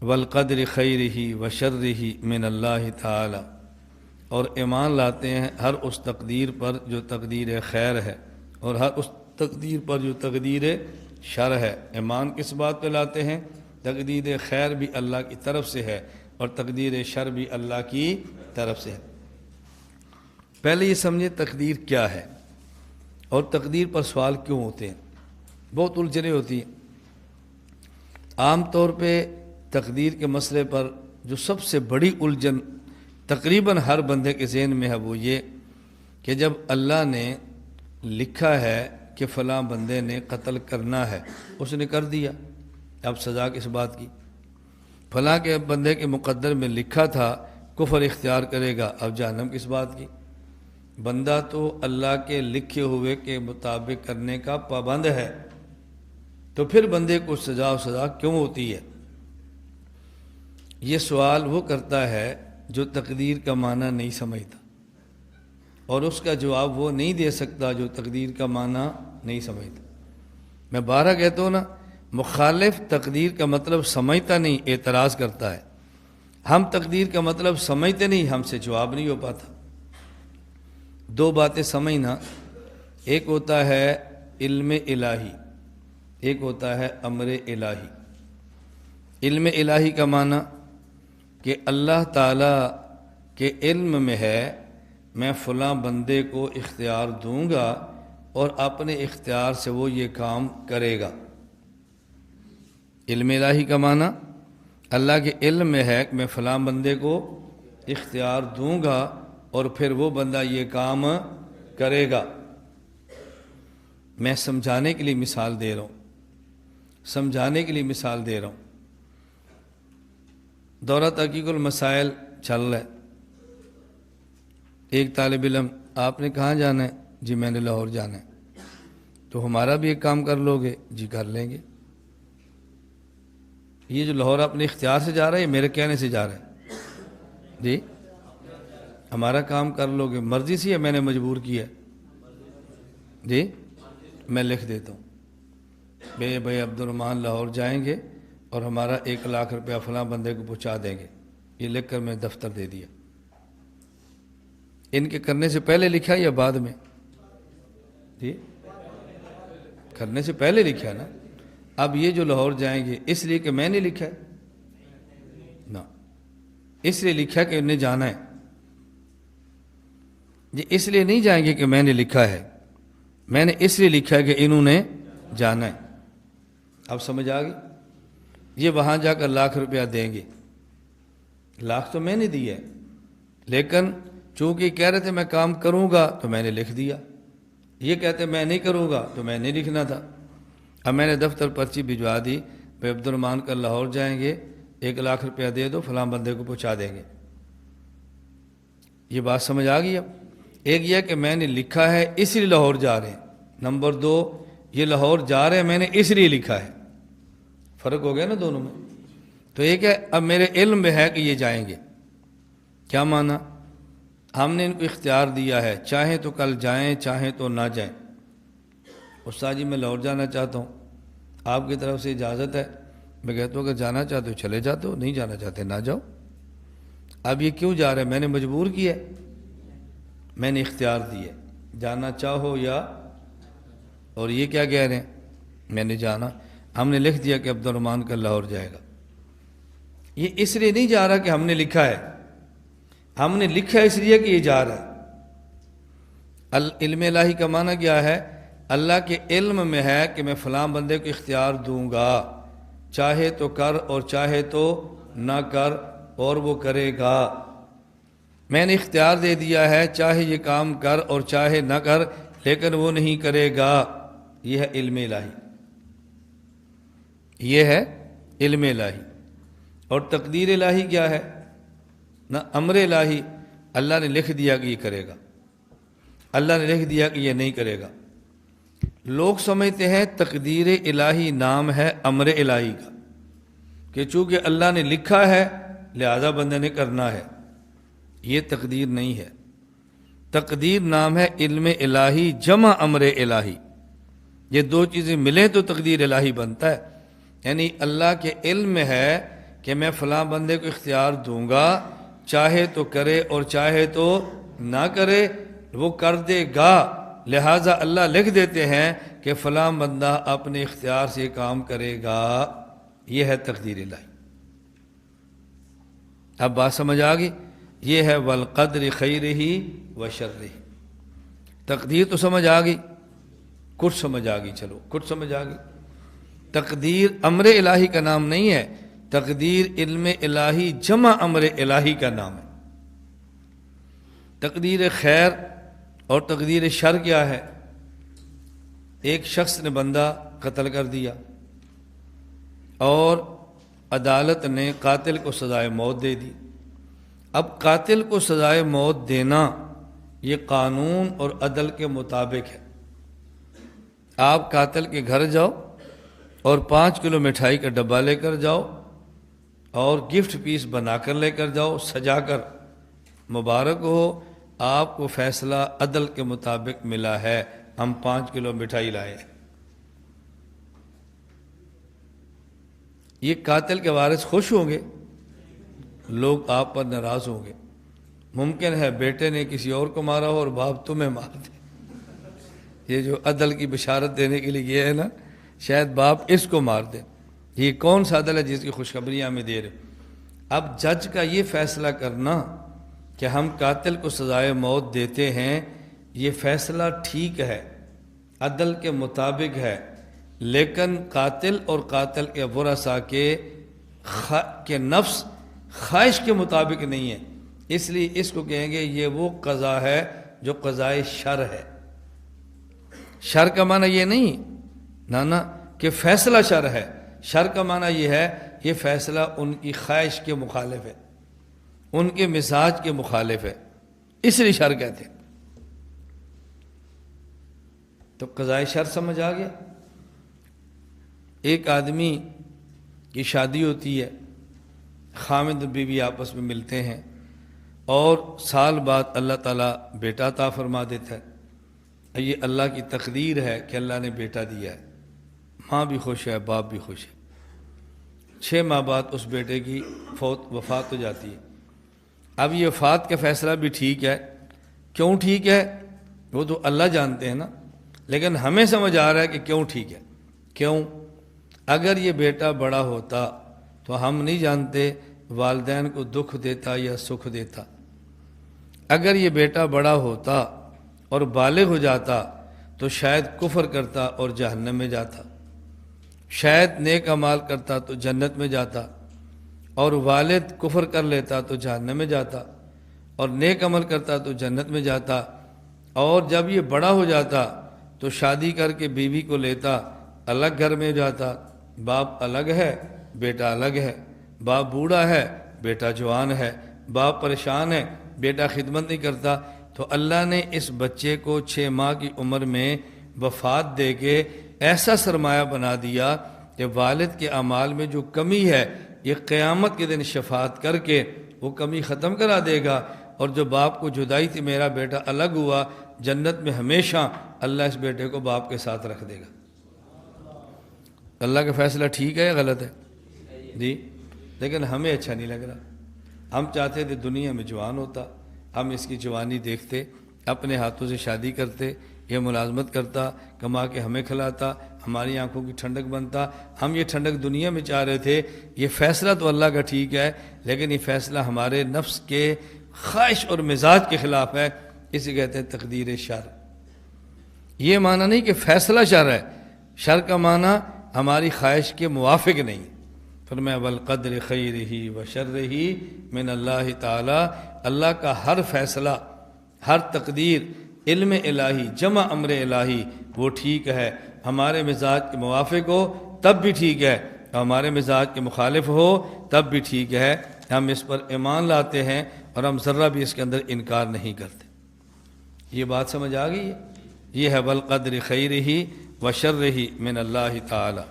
والقدر خیرہ وشرہ من اللہ تعالی، اور ایمان لاتے ہیں ہر اس تقدیر پر جو تقدیر خیر ہے اور ہر اس تقدیر پر جو تقدیر شر ہے۔ ایمان کس بات پہ لاتے ہیں؟ تقدیر خیر بھی اللہ کی طرف سے ہے اور تقدیر شر بھی اللہ کی طرف سے ہے۔ پہلے یہ سمجھیں تقدیر کیا ہے اور تقدیر پر سوال کیوں ہوتے ہیں، بہت الجھنیں ہوتی ہیں۔ عام طور پہ تقدیر کے مسئلے پر جو سب سے بڑی الجھن تقریباً ہر بندے کے ذہن میں ہے وہ یہ کہ جب اللہ نے لکھا ہے کہ فلاں بندے نے قتل کرنا ہے، اس نے کر دیا، اب سزا کس بات کی؟ فلاں کے بندے کے مقدر میں لکھا تھا کفر اختیار کرے گا، اب جہنم کس بات کی؟ بندہ تو اللہ کے لکھے ہوئے کے مطابق کرنے کا پابند ہے، تو پھر بندے کو سزا و سزا کیوں ہوتی ہے؟ یہ سوال وہ کرتا ہے جو تقدیر کا معنی نہیں سمجھتا، اور اس کا جواب وہ نہیں دے سکتا جو تقدیر کا معنی نہیں سمجھتا۔ میں بارہ کہتا ہوں نا، مخالف تقدیر کا مطلب سمجھتا نہیں، اعتراض کرتا ہے۔ ہم تقدیر کا مطلب سمجھتے نہیں، ہم سے جواب نہیں ہو پاتا۔ دو باتیں سمجھنا، ایک ہوتا ہے علم الہی، ایک ہوتا ہے امر الہی۔ علم الہی کا معنی کہ اللہ تعالیٰ کے علم میں ہے میں فلاں بندے کو اختیار دوں گا اور اپنے اختیار سے وہ یہ کام کرے گا۔ علم الہی کا معنی اللہ کے علم میں ہے کہ میں فلاں بندے کو اختیار دوں گا اور پھر وہ بندہ یہ کام کرے گا۔ میں سمجھانے کے لیے مثال دے رہا ہوں، سمجھانے کے لیے مثال دے رہا ہوں۔ دورہ تحقیق المسائل چل رہا ہے، ایک طالب علم، آپ نے کہاں جانا ہے؟ جی میں نے لاہور جانا ہے۔ تو ہمارا بھی ایک کام کر لو گے؟ جی کر لیں گے۔ یہ جو لاہور اپنے اختیار سے جا رہا ہے یہ میرے کہنے سے جا رہا ہے؟ جی ہمارا کام کر لو گے، مرضی سے ہے میں نے مجبور کیا؟ جی میں لکھ دیتا ہوں بھائی عبد الرحمن لاہور جائیں گے اور ہمارا 1,00,000 روپیہ فلاں بندے کو پہنچا دیں گے، یہ لکھ کر میں دفتر دے دیا۔ ان کے کرنے سے پہلے لکھا یا بعد میں؟ جی کرنے سے پہلے لکھا نا۔ اب یہ جو لاہور جائیں گے اس لیے کہ میں نے لکھا ہے نا، اس لیے لکھا کہ انہیں جانا ہے۔ جی اس لیے نہیں جائیں گے کہ میں نے لکھا ہے، میں نے اس لیے لکھا ہے کہ انہوں نے جانا ہے۔ اب سمجھ آ گئی؟ یہ وہاں جا کر 1,00,000 روپیہ دیں گے، 1,00,000 تو میں نے دیا ہے، لیکن چونکہ کہہ رہے تھے میں کام کروں گا تو میں نے لکھ دیا، یہ کہتے میں نہیں کروں گا تو میں نہیں لکھنا تھا۔ اب میں نے دفتر پرچی بھجوا دی، بھائی عبد الرحمن کل لاہور جائیں گے، 1,00,000 روپیہ دے دو، فلاں بندے کو پہنچا دیں گے۔ یہ بات سمجھ آ گئی؟ اب ایک یہ کہ میں نے لکھا ہے اس لیے لاہور جا رہے ہیں، نمبر 2 یہ لاہور جا رہے ہیں میں نے اس لیے لکھا ہے، فرق ہو گیا نا دونوں میں۔ تو ایک ہے اب میرے علم میں ہے کہ یہ جائیں گے، کیا معنی؟ ہم نے ان کو اختیار دیا ہے، چاہیں تو کل جائیں چاہیں تو نہ جائیں۔ استاد جی میں لاہور جانا چاہتا ہوں، آپ کی طرف سے اجازت ہے؟ میں کہتا ہوں اگر جانا چاہتے ہو چلے جاتے ہو، نہیں جانا چاہتے نہ جاؤ۔ اب یہ کیوں جا رہے ہیں؟ میں نے مجبور کیا ہے، میں نے اختیار دیا، جانا چاہو یا، اور یہ کیا کہہ رہے ہیں؟ میں نے جانا، ہم نے لکھ دیا کہ عبد الرحمن کل لاہور جائے گا۔ یہ اس لیے نہیں جا رہا کہ ہم نے لکھا ہے، ہم نے لکھا اس لیے کہ یہ جا رہا ہے۔ علم الہی کا معنی کیا ہے؟ اللہ کے علم میں ہے کہ میں فلاں بندے کو اختیار دوں گا، چاہے تو کر اور چاہے تو نہ کر، اور وہ کرے گا۔ میں نے اختیار دے دیا ہے چاہے یہ کام کر اور چاہے نہ کر، لیکن وہ نہیں کرے گا۔ یہ ہے علم الہی، یہ ہے علم الہی۔ اور تقدیر الہی کیا ہے؟ نہ امر الہی، اللہ نے لکھ دیا کہ یہ کرے گا، اللہ نے لکھ دیا کہ یہ نہیں کرے گا۔ لوگ سمجھتے ہیں تقدیر الہی نام ہے امر الہی کا، کہ چونکہ اللہ نے لکھا ہے لہذا بندے نے کرنا ہے، یہ تقدیر نہیں ہے۔ تقدیر نام ہے علم الہی جمع امر الہی، یہ دو چیزیں ملیں تو تقدیر الہی بنتا ہے۔ یعنی اللہ کے علم میں ہے کہ میں فلاں بندے کو اختیار دوں گا، چاہے تو کرے اور چاہے تو نہ کرے، وہ کر دے گا، لہٰذا اللہ لکھ دیتے ہیں کہ فلاں بندہ اپنے اختیار سے کام کرے گا۔ یہ ہے تقدیر الہی۔ اب بات سمجھ آ گئی؟ یہ ہے والقدر خیرہ و شرہ۔ تقدیر تو سمجھ آ گئی، کچھ سمجھ آ گئی، چلو کچھ سمجھ آ گئی۔ تقدیر امر الہی کا نام نہیں ہے، تقدیر علم الہی جمع امر الہی کا نام ہے۔ تقدیر خیر اور تقدیر شر کیا ہے؟ ایک شخص نے بندہ قتل کر دیا اور عدالت نے قاتل کو سزائے موت دے دی۔ اب قاتل کو سزائے موت دینا یہ قانون اور عدل کے مطابق ہے۔ آپ قاتل کے گھر جاؤ اور 5 کلو مٹھائی کا ڈبہ لے کر جاؤ اور گفٹ پیس بنا کر لے کر جاؤ، سجا کر، مبارک ہو، آپ کو فیصلہ عدل کے مطابق ملا ہے، ہم 5 کلو مٹھائی لائے۔ یہ قاتل کے وارث خوش ہوں گے؟ لوگ آپ پر ناراض ہوں گے۔ ممکن ہے بیٹے نے کسی اور کو مارا ہو اور باپ تمہیں مار دے۔ یہ جو عدل کی بشارت دینے کے لیے یہ ہے نا، شاید باپ اس کو مار دے۔ یہ کون سا عدل ہے جس کی خوشخبریاں ہمیں دے رہے؟ اب جج کا یہ فیصلہ کرنا کہ ہم قاتل کو سزائے موت دیتے ہیں، یہ فیصلہ ٹھیک ہے، عدل کے مطابق ہے، لیکن قاتل اور قاتل کے ورثاء کے نفس خواہش کے مطابق نہیں ہے، اس لیے اس کو کہیں گے یہ وہ قضا ہے جو قضائے شر ہے۔ شر کا معنی یہ نہیں نانا کہ فیصلہ شر ہے، شر کا معنی یہ ہے یہ فیصلہ ان کی خواہش کے مخالف ہے، ان کے مزاج کے مخالف ہے، اس لیے شر کہتے ہیں۔ تو قضائے شر سمجھ آ گیا؟ ایک آدمی کی شادی ہوتی ہے، خامد اور بیوی آپس میں ملتے ہیں اور سال بعد اللہ تعالیٰ بیٹا عطا فرما دیتا ہے۔ یہ اللہ کی تقدیر ہے کہ اللہ نے بیٹا دیا ہے، ماں بھی خوش ہے، باپ بھی خوش ہے۔ 6 ماہ بعد اس بیٹے کی وفات ہو جاتی ہے۔ اب یہ وفات کا فیصلہ بھی ٹھیک ہے، کیوں ٹھیک ہے وہ تو اللہ جانتے ہیں نا، لیکن ہمیں سمجھ آ رہا ہے کہ کیوں ٹھیک ہے۔ کیوں؟ اگر یہ بیٹا بڑا ہوتا تو ہم نہیں جانتے والدین کو دکھ دیتا یا سکھ دیتا۔ اگر یہ بیٹا بڑا ہوتا اور بالغ ہو جاتا تو شاید کفر کرتا اور جہنم میں جاتا، شاید نیک اعمال کرتا تو جنت میں جاتا، اور والد کفر کر لیتا تو جہنم میں جاتا، اور نیک عمل کرتا تو جنت میں جاتا۔ اور جب یہ بڑا ہو جاتا تو شادی کر کے بیوی کو لیتا، الگ گھر میں جاتا، باپ الگ ہے، بیٹا الگ ہے، باپ بوڑھا ہے، بیٹا جوان ہے، باپ پریشان ہے، بیٹا خدمت نہیں کرتا، تو اللہ نے اس بچے کو 6 ماہ کی عمر میں وفات دے کے ایسا سرمایہ بنا دیا کہ والد کے اعمال میں جو کمی ہے یہ قیامت کے دن شفاعت کر کے وہ کمی ختم کرا دے گا، اور جو باپ کو جدائی تھی میرا بیٹا الگ ہوا، جنت میں ہمیشہ اللہ اس بیٹے کو باپ کے ساتھ رکھ دے گا۔ اللہ کا فیصلہ ٹھیک ہے یا غلط ہے؟ جی، لیکن ہمیں اچھا نہیں لگ رہا۔ ہم چاہتے تھے دنیا میں جوان ہوتا، ہم اس کی جوانی دیکھتے، اپنے ہاتھوں سے شادی کرتے، یہ ملازمت کرتا، کما کے ہمیں کھلاتا، ہماری آنکھوں کی ٹھنڈک بنتا۔ ہم یہ ٹھنڈک دنیا میں چاہ رہے تھے۔ یہ فیصلہ تو اللہ کا ٹھیک ہے، لیکن یہ فیصلہ ہمارے نفس کے خواہش اور مزاج کے خلاف ہے، اسے کہتے ہیں تقدیر شر۔ یہ معنی نہیں کہ فیصلہ شر ہے، شر کا معنی ہماری خواہش کے موافق نہیں۔ فرمایا والقدر خیرہ و شرہ من اللہ تعالی، اللہ کا ہر فیصلہ، ہر تقدیر علم الہی جمع امر الہی وہ ٹھیک ہے، ہمارے مزاج کے موافق ہو تب بھی ٹھیک ہے، ہمارے مزاج کے مخالف ہو تب بھی ٹھیک ہے۔ ہم اس پر ایمان لاتے ہیں اور ہم ذرہ بھی اس کے اندر انکار نہیں کرتے۔ یہ بات سمجھ آ گئی ہے؟ یہ ہے والقدر خیرہ و شرہ من اللہ تعالی۔